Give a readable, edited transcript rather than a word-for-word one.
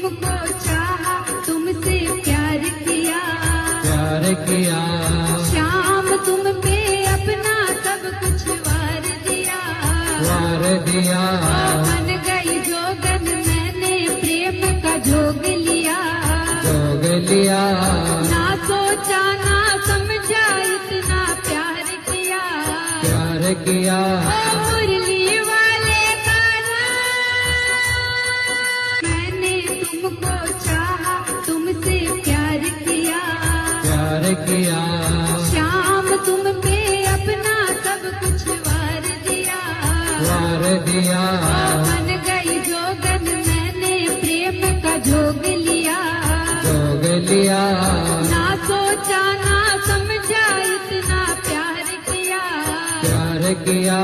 तुमको चाहा, तुमसे प्यार किया, प्यार किया। श्याम तुम पे अपना सब कुछ वार दिया, वार दिया। बन गई जोगन मैंने प्रेम का जोग लिया, जोग लिया। ना सोचा ना समझा इतना प्यार किया, प्यार किया। मुरली वाले कान्हा मैंने तुमको चाहा, तुमसे प्यार किया, प्यार किया। श्याम तुम पे अपना सब कुछ वार दिया, वार दिया। बन गई जोगन मैंने प्रेम का जोग लिया, जोग लिया। ना सोचा ना समझा इतना प्यार किया, प्यार किया।